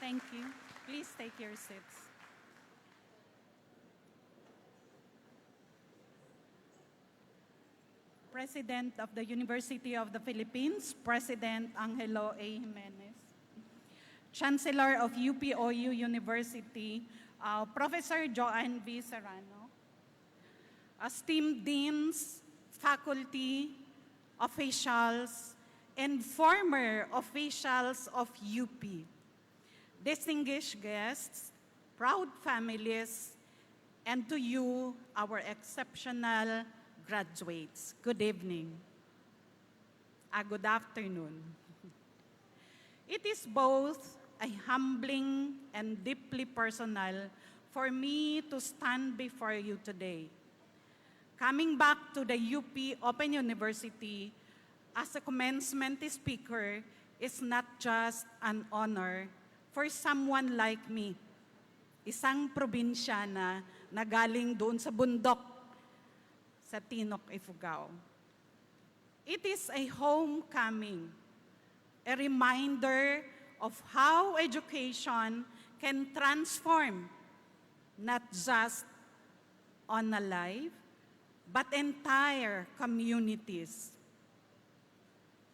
Thank you. Please take your seats. President of the University of the Philippines, President Angelo A. Jimenez. Chancellor of UPOU University, Professor Joanne V. Serrano. Esteemed deans, faculty, officials, and former officials of UP. Distinguished guests, proud families, and to you, our exceptional graduates. Good evening. Good afternoon. It is both a humbling and deeply personal for me to stand before you today. Coming back to the UP Open University as a commencement speaker is not just an honor for someone like me, isang probinsyana na galing doon sa bundok sa Tinok, Ifugao. It is a homecoming, a reminder of how education can transform not just on a life, but entire communities.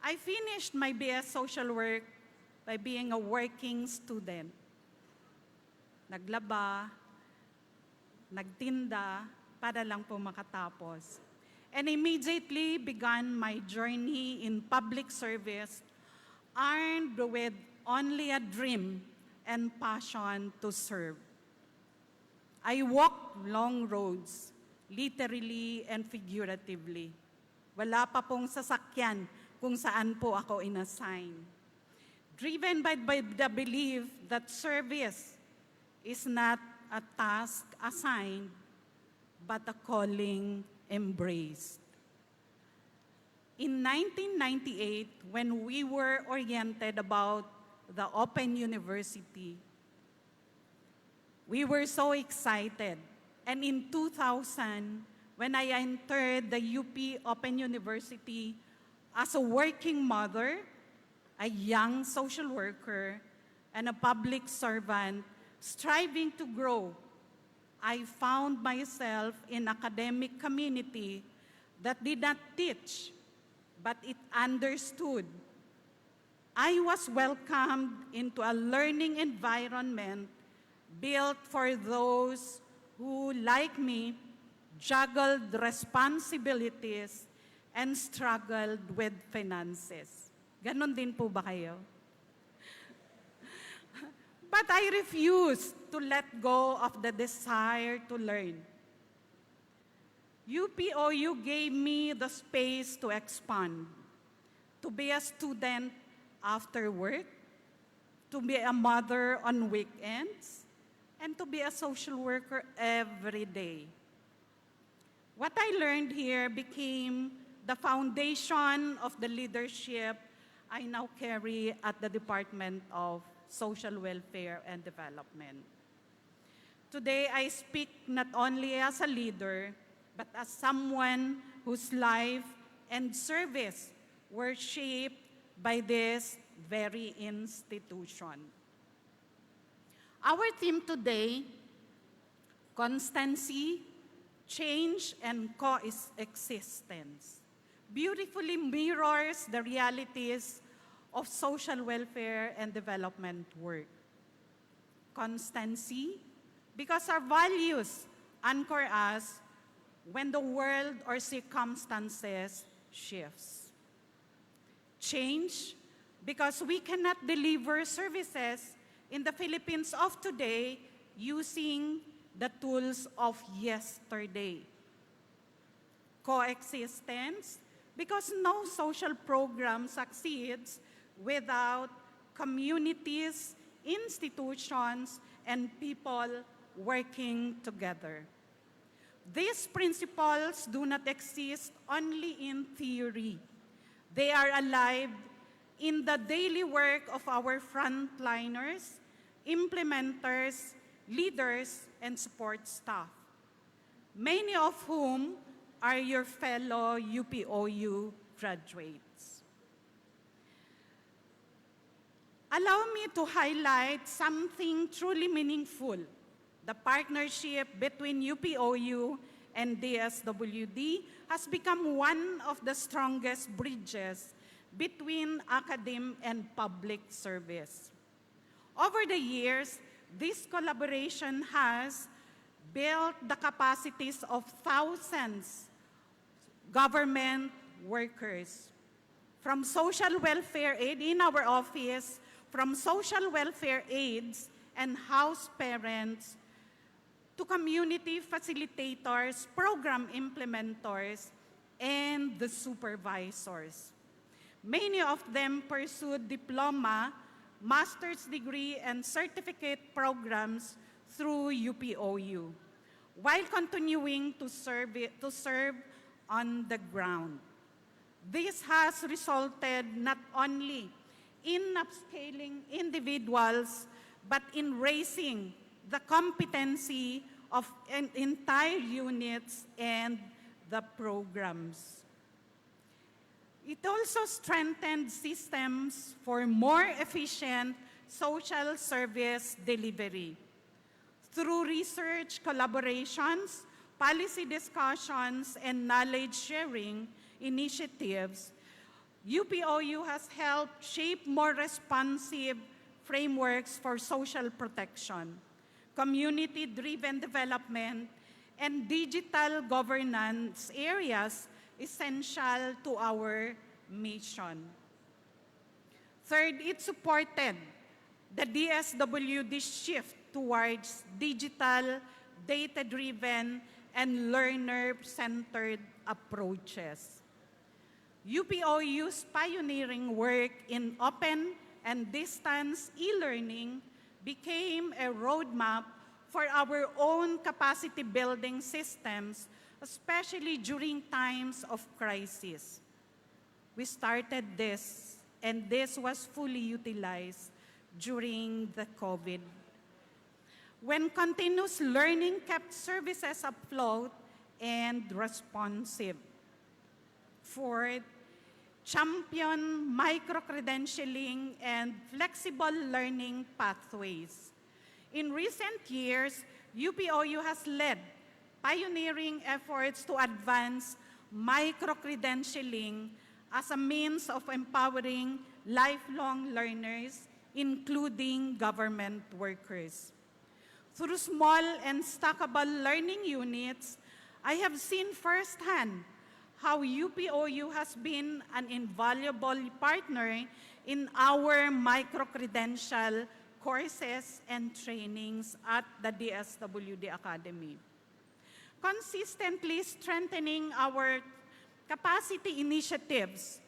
I finished my BS Social Work by being a working student. Naglaba, nagtinda, para lang po makatapos. And immediately began my journey in public service, armed with only a dream and passion to serve. I walked long roads, literally and figuratively. Wala pa pong sasakyan kung saan po ako inassign. Driven by the belief that service is not a task assigned, but a calling embraced. In 1998, when we were oriented about the Open University, we were so excited. And in 2000, when I entered the UP Open University as a working mother, a young social worker, and a public servant striving to grow, I found myself in academic community that did not teach, but it understood. I was welcomed into a learning environment built for those who, like me, juggled responsibilities and struggled with finances. Ganon din po ba kayo? But I refused to let go of the desire to learn. UPOU gave me the space to expand, to be a student after work, to be a mother on weekends, and to be a social worker every day. What I learned here became the foundation of the leadership I now carry at the Department of Social Welfare and Development. Today, I speak not only as a leader, but as someone whose life and service were shaped by this very institution. Our theme today, constancy, change, and coexistence, beautifully mirrors the realities of social welfare and development work. Constancy, because our values anchor us when the world or circumstances shifts. Change, because we cannot deliver services in the Philippines of today using the tools of yesterday. Coexistence, because no social program succeeds without communities, institutions, and people working together. These principles do not exist only in theory. They are alive in the daily work of our frontliners, implementers, leaders, and support staff, many of whom are your fellow UPOU graduates. Allow me to highlight something truly meaningful. The partnership between UPOU and DSWD has become one of the strongest bridges between academe and public service. Over the years, this collaboration has built the capacities of thousands government workers. From social welfare aid in our office, from social welfare aides and house parents, to community facilitators, program implementers, and the supervisors. Many of them pursued diploma, master's degree, and certificate programs through UPOU, while continuing to serve on the ground. This has resulted not only in upscaling individuals, but in raising the competency of entire units and the programs. It also strengthened systems for more efficient social service delivery. Through research collaborations, policy discussions, and knowledge sharing initiatives, UPOU has helped shape more responsive frameworks for social protection, community-driven development, and digital governance areas essential to our mission. Third, it supported the DSWD shift towards digital, data-driven, and learner-centered approaches. UPOU's pioneering work in open and distance e-learning became a roadmap for our own capacity-building systems, especially during times of crisis. We started this, and this was fully utilized during the COVID, when continuous learning kept services afloat and responsive. Fourth, champion micro-credentialing and flexible learning pathways. In recent years, UPOU has led pioneering efforts to advance micro-credentialing as a means of empowering lifelong learners, including government workers. Through small and stackable learning units, I have seen firsthand how UPOU has been an invaluable partner in our micro-credential courses and trainings at the DSWD Academy. Consistently strengthening our capacity initiatives,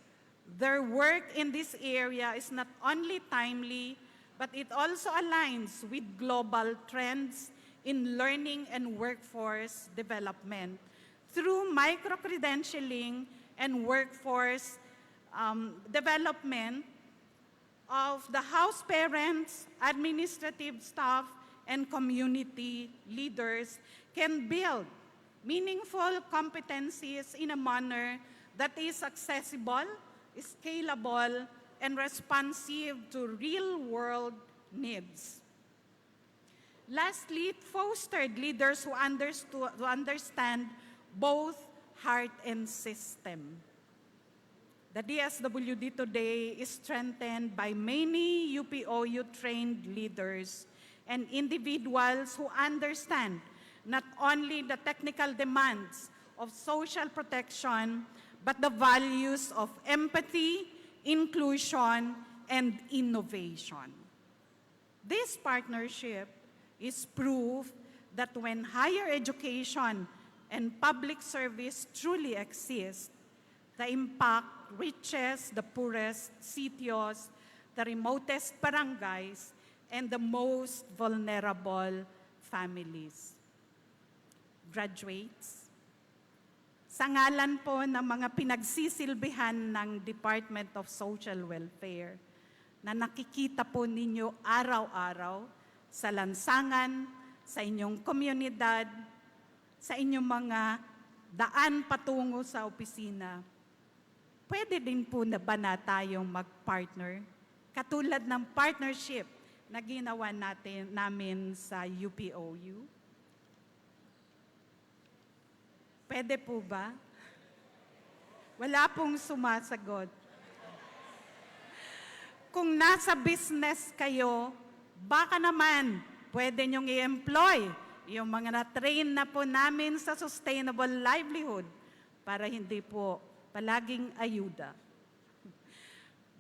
their work in this area is not only timely, but it also aligns with global trends in learning and workforce development through micro-credentialing and workforce development of the house parents, administrative staff, and community leaders can build meaningful competencies in a manner that is accessible, scalable, and responsive to real-world needs. Lastly, it fostered leaders who understand both heart and system. The DSWD today is strengthened by many UPOU-trained leaders and individuals who understand not only the technical demands of social protection, but the values of empathy, inclusion, and innovation. This partnership is proof that when higher education and public service truly exist, the impact reaches the poorest sitios, the remotest barangays, and the most vulnerable families. Graduates, sa ngalan po ng mga pinagsisilbihan ng Department of Social Welfare na nakikita po ninyo araw-araw sa lansangan, sa inyong komunidad, sa inyong mga daan patungo sa opisina, pwede din po na ba na tayong mag-partner? Katulad ng partnership na ginawa namin sa UPOU. Pwede po ba? Wala pong sumasagot. Kung nasa business kayo, baka naman pwede nyong i-employ yung mga na-train na po namin sa sustainable livelihood para hindi po palaging ayuda.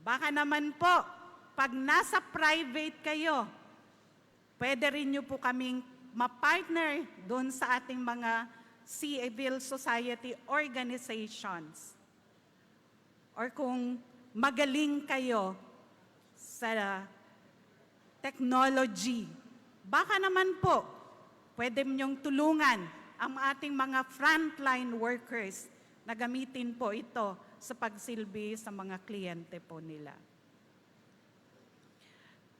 Baka naman po, pag nasa private kayo, pwede rin nyo po kaming ma-partner doon sa ating mga civil society organizations. Or kung magaling kayo sa technology, baka naman po, pwede nyong tulungan ang ating mga frontline workers na gamitin po ito sa pagsilbi sa mga kliyente po nila.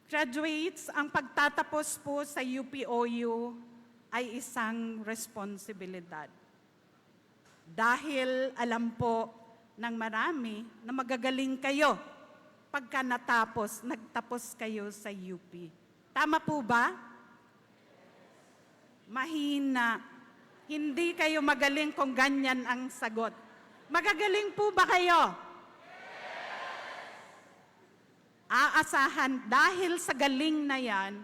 Graduates, ang pagtatapos po sa UPOU ay isang responsibilidad. Dahil alam po ng marami na magagaling kayo pagka nagtapos kayo sa UP. Tama po ba? Mahina. Hindi kayo magaling kung ganyan ang sagot. Magagaling po ba kayo? Aasahan, dahil sa galing na yan,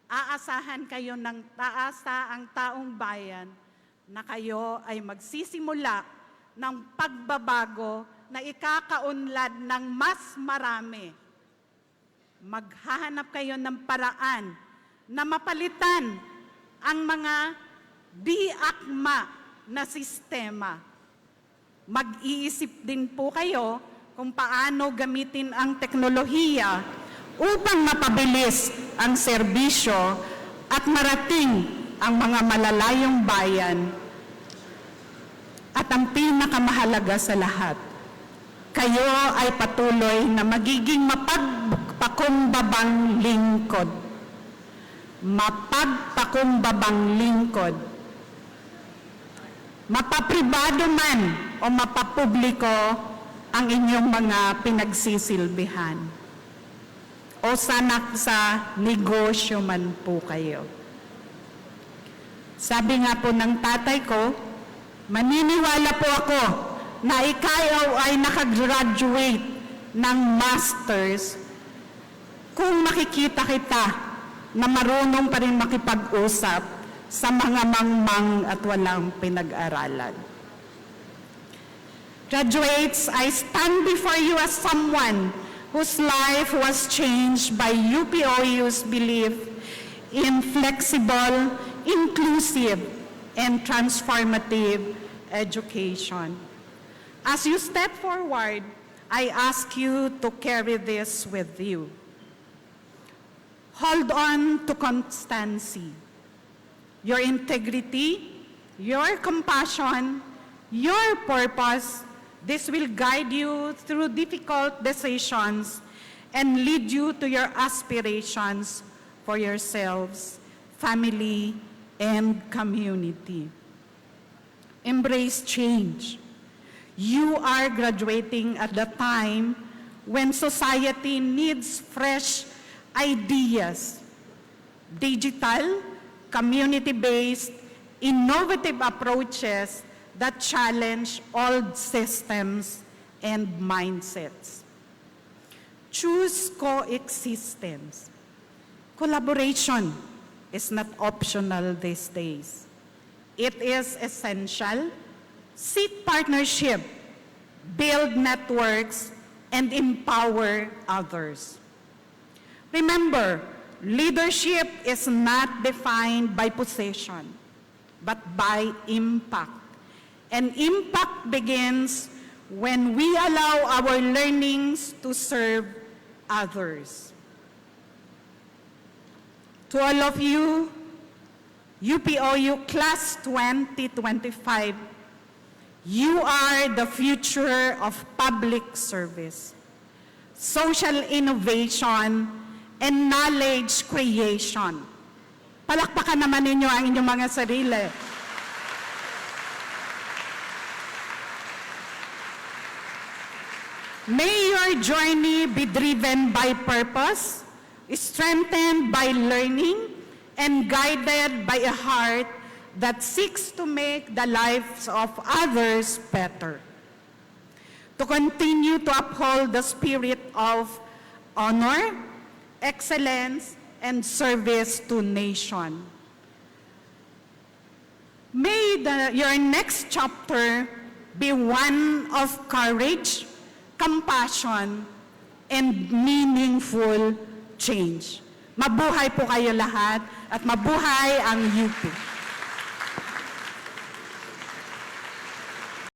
aasahan kayo ng taasa ang taong bayan na kayo ay magsisimula ng pagbabago na ikakaunlad ng mas marami. Maghahanap kayo ng paraan na mapalitan ang mga di-akma na sistema. Mag-iisip din po kayo kung paano gamitin ang teknolohiya upang mapabilis ang serbisyo at marating ang mga malalayong bayan. At ang pinakamahalaga sa lahat, kayo ay patuloy na magiging mapagpakumbabang lingkod. Mapagpakumbabang lingkod. Mapapribado man o mapapubliko ang inyong mga pinagsisilbihan. O sanak sa negosyo man po kayo. Sabi nga po ng tatay ko, maniniwala po ako na ikaw ay nakagraduate ng masters kung makikita kita na marunong pa rin makipag-usap sa mga mangmang at walang pinag-aralan. Graduates, I stand before you as someone whose life was changed by UPOU's belief in flexible, inclusive, and transformative education. As you step forward, I ask you to carry this with you. Hold on to constancy, your integrity, your compassion, your purpose. This will guide you through difficult decisions and lead you to your aspirations for yourselves, family, and community. Embrace change. You are graduating at the time when society needs fresh ideas, digital, community-based, innovative approaches that challenge old systems and mindsets. Choose coexistence. Collaboration is not optional these days. It is essential. Seek partnership, build networks, and empower others. Remember, leadership is not defined by position, but by impact. And impact begins when we allow our learnings to serve others. To all of you, UPOU Class 2025, you are the future of public service, social innovation, and knowledge creation. Palakpakan naman ninyo ang inyong mga sarili. May your journey be driven by purpose, strengthened by learning, and guided by a heart that seeks to make the lives of others better. To continue to uphold the spirit of honor, excellence, and service to nation. May your next chapter be one of courage, compassion, and meaningful change. Mabuhay po kayo lahat at mabuhay ang UP.